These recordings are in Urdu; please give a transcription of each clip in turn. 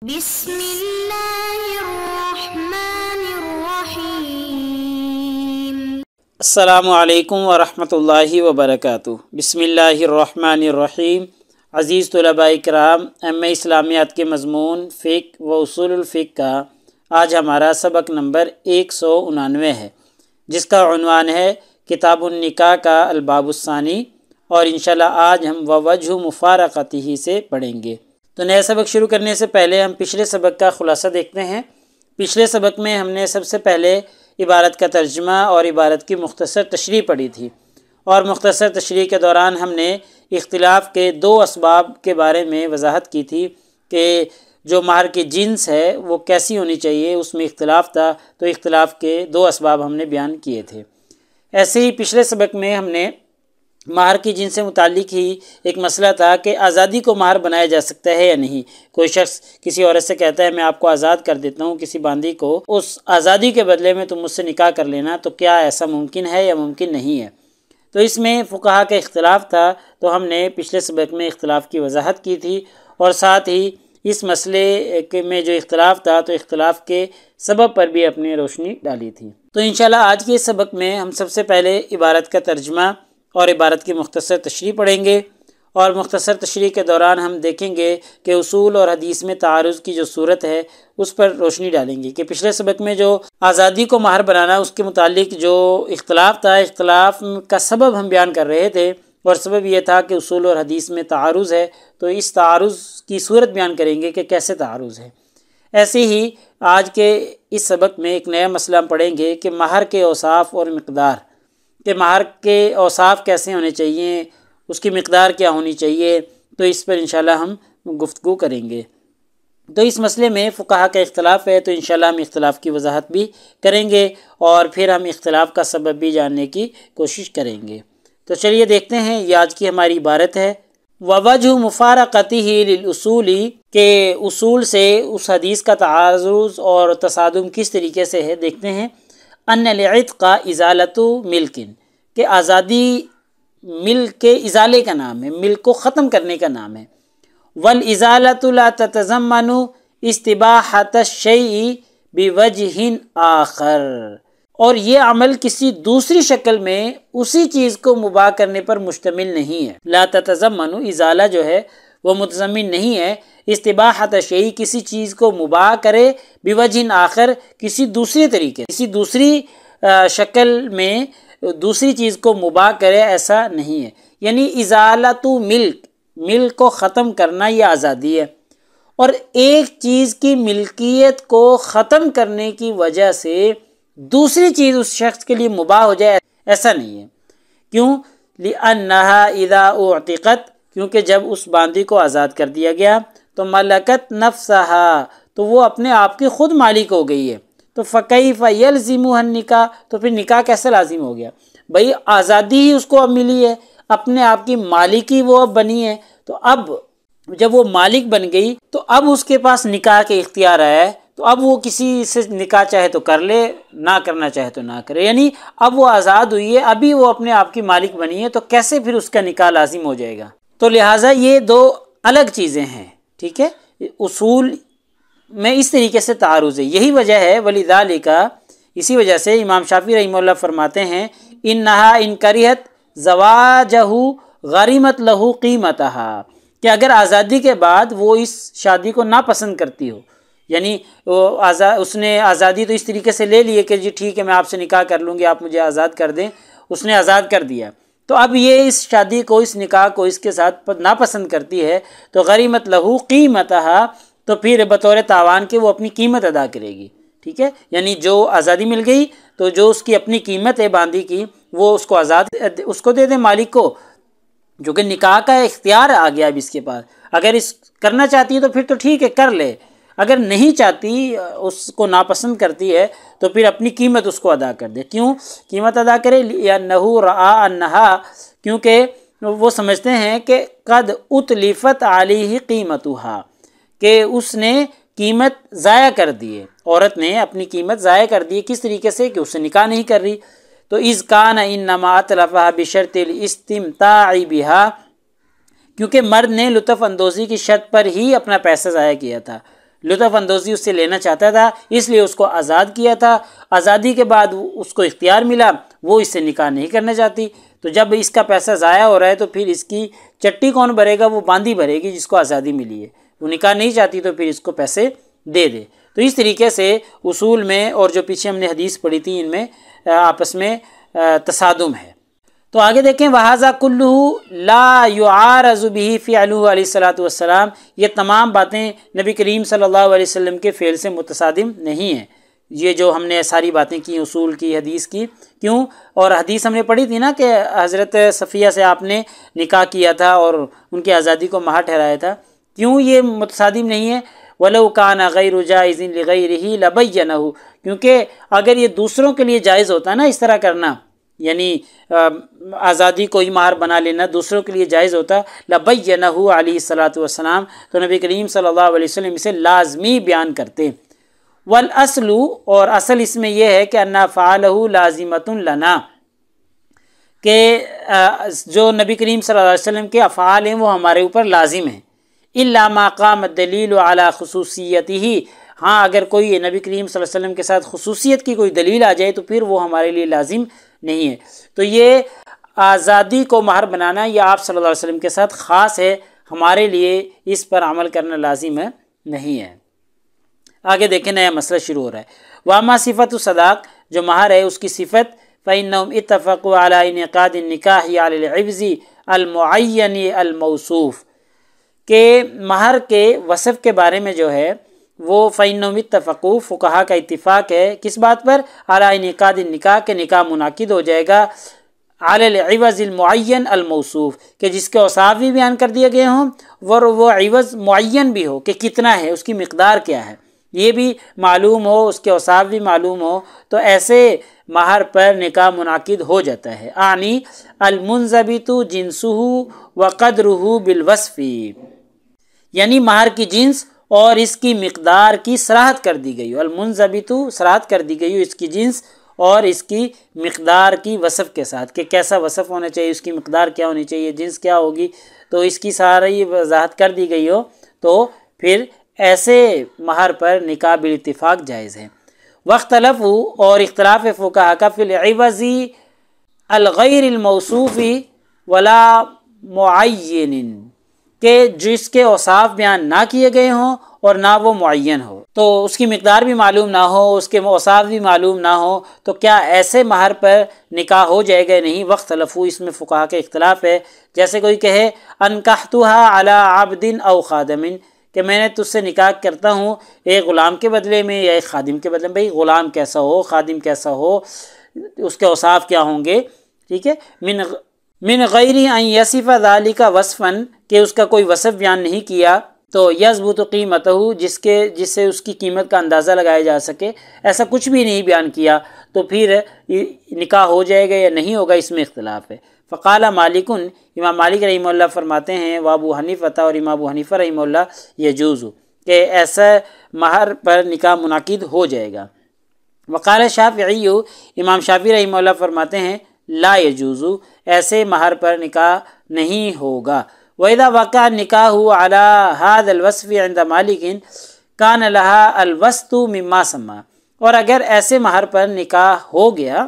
بسم اللہ الرحمن الرحیم۔ السلام علیکم ورحمۃ اللہ وبرکاتہ۔ بسم اللہ الرحمن الرحیم۔ عزیز طلباء کرام، اسلامیات کے مضمون فقہ و اصول الفقہ کا آج ہمارا سبق نمبر 199 ہے، جس کا عنوان ہے کتاب النکاح کا الباب الثانی، اور انشاءاللہ آج ہم ووجہ مفارقتہ سے پڑھیں گے۔ تو نئے سبق شروع کرنے سے پہلے ہم پچھلے سبق کا خلاصہ دیکھتے ہیں۔ پچھلے سبق میں ہم نے سب سے پہلے عبارت کا ترجمہ اور عبارت کی مختصر تشریح پڑھی تھی، اور مختصر تشریح کے دوران ہم نے اختلاف کے دو اسباب کے بارے میں وضاحت کی تھی کہ جو مہر کی جنس ہے وہ کیسی ہونی چاہیے، اس میں اختلاف تھا، تو اختلاف کے دو اسباب ہم نے بیان کیے تھے۔ ایسے ہی پچھلے سبق میں ہم نے مہر کی جنس سے متعلق ہی ایک مسئلہ تھا کہ آزادی کو مہر بنایا جا سکتا ہے یا نہیں۔ کوئی شخص کسی عورت سے کہتا ہے میں آپ کو آزاد کر دیتا ہوں، کسی باندی کو، اس آزادی کے بدلے میں تم مجھ سے نکاح کر لینا، تو کیا ایسا ممکن ہے یا ممکن نہیں ہے؟ تو اس میں فقہا کا اختلاف تھا، تو ہم نے پچھلے سبق میں اختلاف کی وضاحت کی تھی، اور ساتھ ہی اس مسئلے میں جو اختلاف تھا تو اختلاف کے سبب پر بھی اپنے روشنی ڈالی تھی۔ تو انشاءاللہ آج کے سبق میں ہم سب سے پہلے عبارت کا ترجمہ اور عبارت کی مختصر تشریح پڑھیں گے، اور مختصر تشریح کے دوران ہم دیکھیں گے کہ اصول اور حدیث میں تعارض کی جو صورت ہے اس پر روشنی ڈالیں گے کہ پچھلے سبق میں جو آزادی کو مہر بنانا اس کے متعلق جو اختلاف تھا، اختلاف کا سبب ہم بیان کر رہے تھے، اور سبب یہ تھا کہ اصول اور حدیث میں تعارض ہے، تو اس تعارض کی صورت بیان کریں گے کہ کیسے تعارض ہے۔ ایسے ہی آج کے اس سبق میں ایک نیا مسئلہ ہم پڑھیں گے کہ مہر کے اوصاف اور مقدار، کہ مہر کے اوصاف کیسے ہونے چاہیے، اس کی مقدار کیا ہونی چاہیے، تو اس پر انشاءاللہ ہم گفتگو کریں گے۔ تو اس مسئلے میں فقہا کا اختلاف ہے، تو انشاءاللہ ہم اختلاف کی وضاحت بھی کریں گے، اور پھر ہم اختلاف کا سبب بھی جاننے کی کوشش کریں گے۔ تو چلیے دیکھتے ہیں، یہ آج کی ہماری عبارت ہے ووجہ مفارقتہ للاصول، کہ اصول سے اس حدیث کا تعارض اور تصادم کس طریقے سے ہے۔ دیکھتے ہیں، ان العتق ازالۃ ملک، کہ آزادی ملک کے ازالے کا نام ہے، ملک کو ختم کرنے کا نام ہے۔ والازالۃ لا تتضمن استباحۃ الشیء بوجہ آخر، اور یہ عمل کسی دوسری شکل میں اسی چیز کو مباح کرنے پر مشتمل نہیں ہے۔ لا تتضمن، ازالہ جو ہے وہ متضمن نہیں ہے استباحۃ الشیء، کسی چیز کو مباح کرے، بوجہ آخر، کسی دوسری طریقے، کسی دوسری شکل میں دوسری چیز کو مباح کرے، ایسا نہیں ہے۔ یعنی ازالۃ ملک، ملک کو ختم کرنا یہ آزادی ہے، اور ایک چیز کی ملکیت کو ختم کرنے کی وجہ سے دوسری چیز اس شخص کے لیے مباح ہو جائے، ایسا نہیں ہے۔ کیوں؟ لأنہا اذا اعتقت، کیونکہ جب اس باندی کو آزاد کر دیا گیا تو ملکت نفسہا، تو وہ اپنے آپ کی خود مالک ہو گئی ہے، تو فکیف یلزمھا النکاح، تو پھر نکاح کیسے لازم ہو گیا؟ بھئی آزادی ہی اس کو اب ملی ہے، اپنے آپ کی مالکی وہ اب بنی ہے، تو اب جب وہ مالک بن گئی تو اب اس کے پاس نکاح کے اختیار ہے، تو اب وہ کسی سے نکاح چاہے تو کر لے، نہ کرنا چاہے تو نہ کرے، یعنی اب وہ آزاد ہوئی ہے، ابھی وہ اپنے آپ کی مالک بنی ہے، تو کیسے پھر اس کا نکاح لازم ہو جائے گا؟ تو لہٰذا یہ دو الگ چیزیں ہیں، ٹھیک ہے۔ اصول میں اس طریقے سے تعارض ہے، یہی وجہ ہے، ولذالک، اسی وجہ سے امام شافعی رحمہ اللہ فرماتے ہیں انہا ان کریہت زواجہ غرمت لہ قیمتہا، کہ اگر آزادی کے بعد وہ اس شادی کو ناپسند کرتی ہو، یعنی اس نے آزادی تو اس طریقے سے لے لی ہے کہ جی ٹھیک ہے میں آپ سے نکاح کر لوں گی، آپ مجھے آزاد کر دیں، اس نے آزاد کر دیا، تو اب یہ اس شادی کو، اس نکاح کو اس کے ساتھ ناپسند کرتی ہے، تو غرمت لہ قیمتہا، تو پھر بطور تاوان کے وہ اپنی قیمت ادا کرے گی، ٹھیک ہے۔ یعنی جو آزادی مل گئی تو جو اس کی اپنی قیمت ہے باندی کی، وہ اس کو آزاد، اس کو دے دیں مالک کو، جو کہ نکاح کا اختیار آ گیا اب اس کے پاس۔ اگر اس کرنا چاہتی ہے تو پھر تو ٹھیک ہے کر لے، اگر نہیں چاہتی، اس کو ناپسند کرتی ہے، تو پھر اپنی قیمت اس کو ادا کر دے۔ کیوں قیمت ادا کرے؟ لأنہ رأى انہا، کیونکہ وہ سمجھتے ہیں کہ قد اتلفت علیہ قیمتہا، کہ اس نے قیمت ضائع کر دی ہے، عورت نے اپنی قیمت ضائع کر دی ہے۔ کس طریقے سے؟ کہ اس سے نکاح نہیں کر رہی، تو اذ کان انما اتلفها بشرط الاستمتاع بها، کیونکہ مرد نے لطف اندوزی کی شرط پر ہی اپنا پیسہ ضائع کیا تھا، لطف اندوزی اس سے لینا چاہتا تھا، اس لیے اس کو آزاد کیا تھا۔ آزادی کے بعد اس کو اختیار ملا، وہ اس سے نکاح نہیں کرنا چاہتی، تو جب اس کا پیسہ ضائع ہو رہا ہے تو پھر اس کی چٹی کون بھرے گا؟ وہ باندھی بھرے گی جس کو آزادی ملی ہے۔ وہ نکاح نہیں چاہتی تو پھر اس کو پیسے دے دے۔ تو اس طریقے سے اصول میں اور جو پیچھے ہم نے حدیث پڑھی تھی ان میں آپس میں تصادم ہے۔ تو آگے دیکھیں، وَهَذَا كُلُّهُ لَا يُعَارَضُ بِهِ فِعْلُهُ علیہ الصلوۃ والسلام، یہ تمام باتیں نبی کریم صلی اللہ علیہ وسلم کے فعل سے متصادم نہیں ہیں۔ یہ جو ہم نے ساری باتیں کی اصول کی، حدیث کی، کیوں؟ اور حدیث ہم نے پڑھی تھی نا کہ حضرت صفیہ سے آپ نے نکاح کیا تھا اور ان کی آزادی کو مہر ٹھہرایا تھا، کیوں یہ متصادم نہیں ہے؟ وَلَوْ كَانَ غَيْرُ جَائِزٍ لِغَيْرِهِ لَبَيَّنَهُ، کیونکہ اگر یہ دوسروں کے لیے جائز ہوتا نا اس طرح کرنا، یعنی آزادی کو ہی مہر بنا لینا دوسروں کے لیے جائز ہوتا، لَبَيَّنَهُ علیہ الصلوۃ والسلام، تو نبی کریم صلی اللہ علیہ وسلم اسے لازمی بیان کرتے۔ والاصل، اور اصل اس میں یہ ہے کہ انا فعلہ لازمۃ لنا، کہ جو نبی کریم صلی اللہ علیہ وسلم کے افعال ہیں وہ ہمارے اوپر لازم ہیں۔ الا ما قام الدلیل علی خصوصیتہ، ہاں اگر کوئی نبی کریم صلی اللہ علیہ وسلم کے ساتھ خصوصیت کی کوئی دلیل آ جائے تو پھر وہ ہمارے لیے لازم نہیں ہے۔ تو یہ آزادی کو مہر بنانا یہ آپ صلی اللہ علیہ وسلم کے ساتھ خاص ہے، ہمارے لیے اس پر عمل کرنا لازم ہے نہیں ہے۔ آگے دیکھیں، نیا مسئلہ شروع ہو رہا ہے۔ واما صفت الصداق، جو مہر ہے اس کی صفت، فإنهم اتفقوا على انعقاد النکاح على العوض المعین الموصوف، کہ مہر کے وصف کے بارے میں جو ہے وہ فإنهم اتفقوا، فقہا کا اتفاق ہے کس بات پر؟ على انعقاد النکاح، کہ نکاح منعقد ہو جائے گا على العوض المعین الموصوف، کہ جس کے اوصاف بھی بیان کر دیے گئے ہوں اور وہ عوض معین بھی ہو کہ کتنا ہے، اس کی مقدار کیا ہے یہ بھی معلوم ہو، اس کے اوصاف بھی معلوم ہو، تو ایسے مہر پر نکاح منعقد ہو جاتا ہے۔ اعنی المنضبط جنسہ وقدرہ بالوصف، یعنی مہر کی جنس اور اس کی مقدار کی صراحت کر دی گئی ہو، المنضبط صراحت کر دی گئی ہو اس کی جنس اور اس کی مقدار کی وصف کے ساتھ، کہ کیسا وصف ہونا چاہیے، اس کی مقدار کیا ہونی چاہیے، جنس کیا ہوگی، تو اس کی ساری وضاحت کر دی گئی ہو، تو پھر ایسے مہر پر نکاح بالاتفاق جائز ہے۔ واختلف، اور اختلاف فقہا کا، فی العوض الغیر الموصوف ولا معین، کہ جس کے اوصاف بیان نہ کیے گئے ہوں اور نہ وہ معین ہو، تو اس کی مقدار بھی معلوم نہ ہو، اس کے اوصاف بھی معلوم نہ ہو، تو کیا ایسے مہر پر نکاح ہو جائے گا؟ نہیں۔ واختلفوا، اس میں فقہا کا اختلاف ہے۔ جیسے کوئی کہے انکحتها علی عبد او خادم، کہ میں نے تجھ سے نکاح کرتا ہوں ایک غلام کے بدلے میں یا ایک خادم کے بدلے میں، بھئی غلام کیسا ہو، خادم کیسا ہو، اس کے اوصاف کیا ہوں گے، ٹھیک ہے۔ من غیر ان یصف ذلک وصفا، کہ اس کا کوئی وصف بیان نہیں کیا، تو یثبت قیمتہ، جس سے اس کی قیمت کا اندازہ لگایا جا سکے، ایسا کچھ بھی نہیں بیان کیا، تو پھر نکاح ہو جائے گا یا نہیں ہوگا، اس میں اختلاف ہے۔ فقال مالک، امام مالک رحمہ اللہ فرماتے ہیں، وابو حنیفہ، اور امام ابو حنیفہ رحمہ اللہ، یجوز، کہ ایسا مہر پر نکاح منعقد ہو جائے گا۔ وقال شافعی، امام شافعی رحمہ اللہ فرماتے ہیں، لا یجوز، ایسے مہر پر نکاح نہیں ہوگا۔ وَإِذَا وَقَعَ النِّكَاحُ عَلَى هَذَا الْوَصْفِ عِنْدَ مَالِكٍ كَانَ لَهَا الْوَسْطُ مِمَّا سَمَّى، اور اگر ایسے مہر پر نکاح ہو گیا،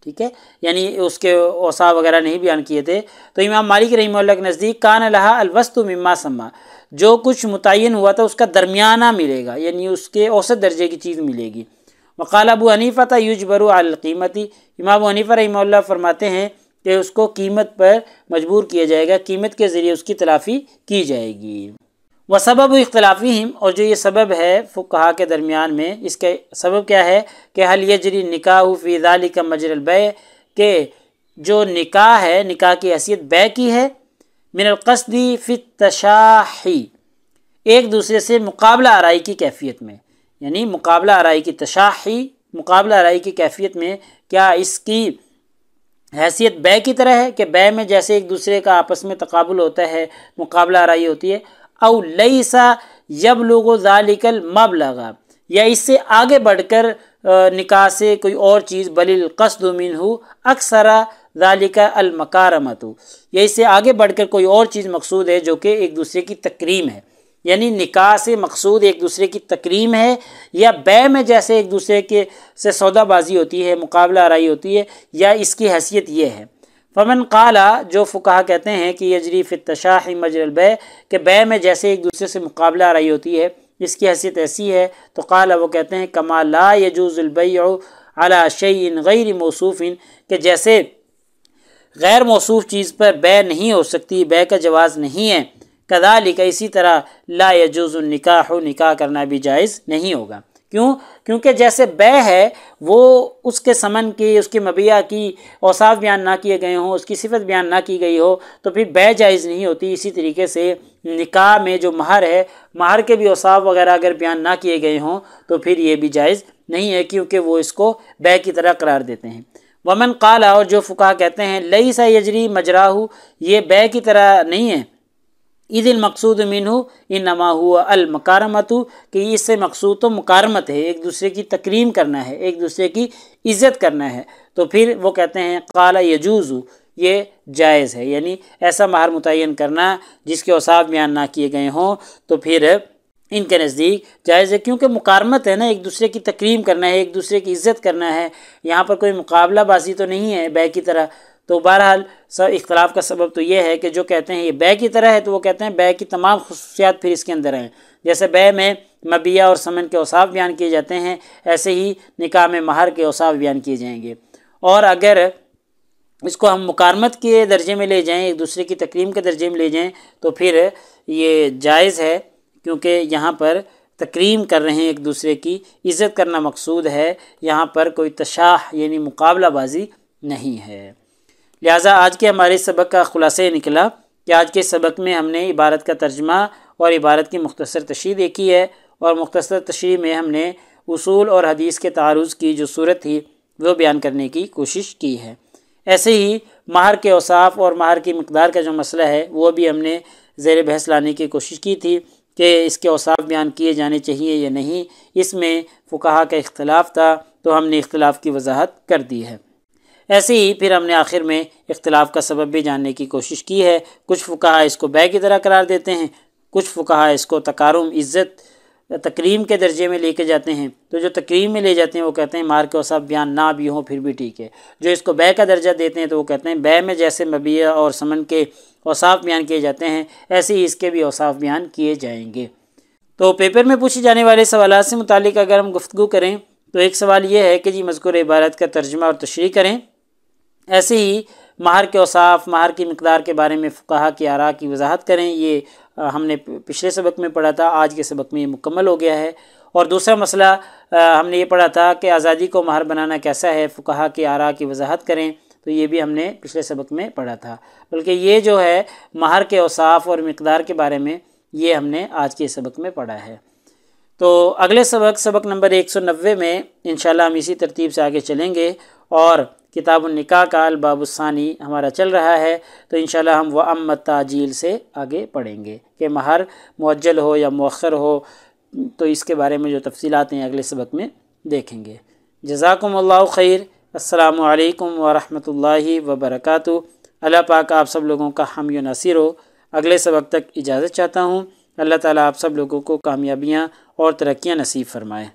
ٹھیک ہے، یعنی اس کے اوصاف وغیرہ نہیں بیان کیے تھے، تو امام مالک رحمہ اللہ کے نزدیک کان لہا الوسط مما سما، جو کچھ متعین ہوا تھا اس کا درمیانہ ملے گا، یعنی اس کے اوسط درجے کی چیز ملے گی۔ وقال ابو حنیفہ یجبر علی القیمت، امام ابو حنیفہ رحمہ اللہ فرماتے ہیں کہ اس کو قیمت پر مجبور کیا جائے گا، قیمت کے ذریعے اس کی تلافی کی جائے گی۔ وسبب اختلافہم، اور جو یہ سبب ہے فقہا کے درمیان میں، اس کے سبب کیا ہے کہ حل یجری نکاح فی ذالک مجری البیع، کہ جو نکاح ہے، نکاح کی حیثیت بیع کی ہے، من القصد فی التشاحی، ایک دوسرے سے مقابلہ آرائی کی کیفیت میں، یعنی مقابلہ آرائی کی تشاحی، مقابلہ آرائی کی کیفیت میں، کیا اس کی حیثیت بیع کی طرح ہے کہ بیع میں جیسے ایک دوسرے کا آپس میں تقابل ہوتا ہے، مقابلہ آرائی ہوتی ہے، او لیسا یبلغ ذالک المبلغ، یا اس سے آگے بڑھ کر نکاح سے کوئی اور چیز، بل القصد منہ اکثر ذالک المکارمۃ، یا اس سے آگے بڑھ کر کوئی اور چیز مقصود ہے جو کہ ایک دوسرے کی تکریم ہے، یعنی نکاح سے مقصود ایک دوسرے کی تکریم ہے یا بیع میں جیسے ایک دوسرے کے سے سودا بازی ہوتی ہے، مقابلہ آرائی ہوتی ہے، یا اس کی حیثیت یہ ہے؟ فمن قال، جو فقہا کہتے ہیں کہ یجری فی التشاح مجری البیع، کہ بیع میں جیسے ایک دوسرے سے مقابلہ آرائی ہوتی ہے اس کی حیثیت ایسی ہے، تو قال، وہ کہتے ہیں کما لا یجوز البیع علی شیء غیر موصوف، کہ جیسے غیر موصوف چیز پر بیع نہیں ہو سکتی، بیع کا جواز نہیں ہے، کذالک، اسی طرح لا یجوز النکاح، نکاح کرنا بھی جائز نہیں ہوگا۔ کیوں؟ کیونکہ جیسے بیع ہے وہ اس کے ثمن کی، اس کی مبیع کی اوصاف بیان نہ کیے گئے ہوں، اس کی صفت بیان نہ کی گئی ہو تو پھر بیع جائز نہیں ہوتی۔ اسی طریقے سے نکاح میں جو مہر ہے، مہر کے بھی اوصاف وغیرہ اگر بیان نہ کیے گئے ہوں تو پھر یہ بھی جائز نہیں ہے، کیونکہ وہ اس کو بیع کی طرح قرار دیتے ہیں۔ ومن قال، اور جو فقہا کہتے ہیں لیس یجری مجراہ، یہ بیع کی طرح نہیں ہے، اذ المقصود منہ انما هو المکارمۃ، کہ اس سے مقصود تو مکارمت ہے، ایک دوسرے کی تکریم کرنا ہے، ایک دوسرے کی عزت کرنا ہے۔ تو پھر وہ کہتے ہیں قال یجوز، یہ جائز ہے، یعنی ایسا مہر متعین کرنا جس کے اوصاف بیان نہ کیے گئے ہوں تو پھر ان کے نزدیک جائز ہے، کیونکہ مکارمت ہے نا، ایک دوسرے کی تکریم کرنا ہے، ایک دوسرے کی عزت کرنا ہے، یہاں پر کوئی مقابلہ بازی تو نہیں ہے بیع کی طرح۔ تو بہرحال اختلاف کا سبب تو یہ ہے کہ جو کہتے ہیں یہ بیع کی طرح ہے تو وہ کہتے ہیں بیع کی تمام خصوصیات پھر اس کے اندر ہیں، جیسے بیع میں مبیع اور ثمن کے اوصاف بیان کیے جاتے ہیں، ایسے ہی نکاح میں مہر کے اوصاف بیان کیے جائیں گے۔ اور اگر اس کو ہم مکارمت کے درجے میں لے جائیں، ایک دوسرے کی تکریم کے درجے میں لے جائیں تو پھر یہ جائز ہے، کیونکہ یہاں پر تکریم کر رہے ہیں، ایک دوسرے کی عزت کرنا مقصود ہے، یہاں پر کوئی تشاح یعنی مقابلہ بازی نہیں ہے۔ لہٰذا آج کے ہمارے سبق کا خلاصہ یہ نکلا کہ آج کے سبق میں ہم نے عبارت کا ترجمہ اور عبارت کی مختصر تشریح دیکھی ہے، اور مختصر تشریح میں ہم نے اصول اور حدیث کے تعارض کی جو صورت تھی وہ بیان کرنے کی کوشش کی ہے۔ ایسے ہی مہر کے اوصاف اور مہر کی مقدار کا جو مسئلہ ہے وہ بھی ہم نے زیر بحث لانے کی کوشش کی تھی کہ اس کے اوصاف بیان کیے جانے چاہیے یا نہیں، اس میں فقہا کا اختلاف تھا تو ہم نے اختلاف کی وضاحت کر دی ہے۔ ایسے ہی پھر ہم نے آخر میں اختلاف کا سبب بھی جاننے کی کوشش کی ہے۔ کچھ فقہا اس کو بیع کی طرح قرار دیتے ہیں، کچھ فقہا اس کو تکارم، عزت، تکریم کے درجے میں لے کے جاتے ہیں، تو جو تکریم میں لے جاتے ہیں وہ کہتے ہیں مہر کے اوصاف بیان نہ بھی ہوں پھر بھی ٹھیک ہے۔ جو اس کو بیع کا درجہ دیتے ہیں تو وہ کہتے ہیں بیع میں جیسے مبیع اور ثمن کے اوصاف بیان کیے جاتے ہیں ایسے ہی اس کے بھی اوصاف بیان کیے جائیں گے۔ تو پیپر میں پوچھے جانے والے سوالات سے متعلق اگر ہم گفتگو کریں تو ایک سوال یہ ہے کہ جی مذکور عبارت کا ترجمہ اور تشریح کریں۔ ایسے ہی مہر کے اوصاف، مہر کی مقدار کے بارے میں فقہا کی آراء کی وضاحت کریں۔ یہ ہم نے پچھلے سبق میں پڑھا تھا، آج کے سبق میں یہ مکمل ہو گیا ہے۔ اور دوسرا مسئلہ ہم نے یہ پڑھا تھا کہ آزادی کو مہر بنانا کیسا ہے، فقہا کی آراء کی وضاحت کریں، تو یہ بھی ہم نے پچھلے سبق میں پڑھا تھا۔ بلکہ یہ جو ہے مہر کے اوصاف اور مقدار کے بارے میں یہ ہم نے آج کے سبق میں پڑھا ہے۔ تو اگلے سبق نمبر 190 میں انشاءاللہ ہم اسی ترتیب سے آگے چلیں گے، اور کتاب النکاح کا الباب الثانی ہمارا چل رہا ہے، تو انشاءاللہ ہم وَأَمَّا التَّعْجِيلُ سے آگے پڑھیں گے کہ مہر معجل ہو یا مؤخر ہو، تو اس کے بارے میں جو تفصیلات ہیں اگلے سبق میں دیکھیں گے۔ جزاکم اللہ خیر۔ السلام علیکم ورحمۃ اللہ وبرکاتہ۔ اللہ پاک آپ سب لوگوں کا حامی و ناصر ہو۔ اگلے سبق تک اجازت چاہتا ہوں۔ اللہ تعالیٰ آپ سب لوگوں کو کامیابیاں اور ترقیاں نصیب فرمائے۔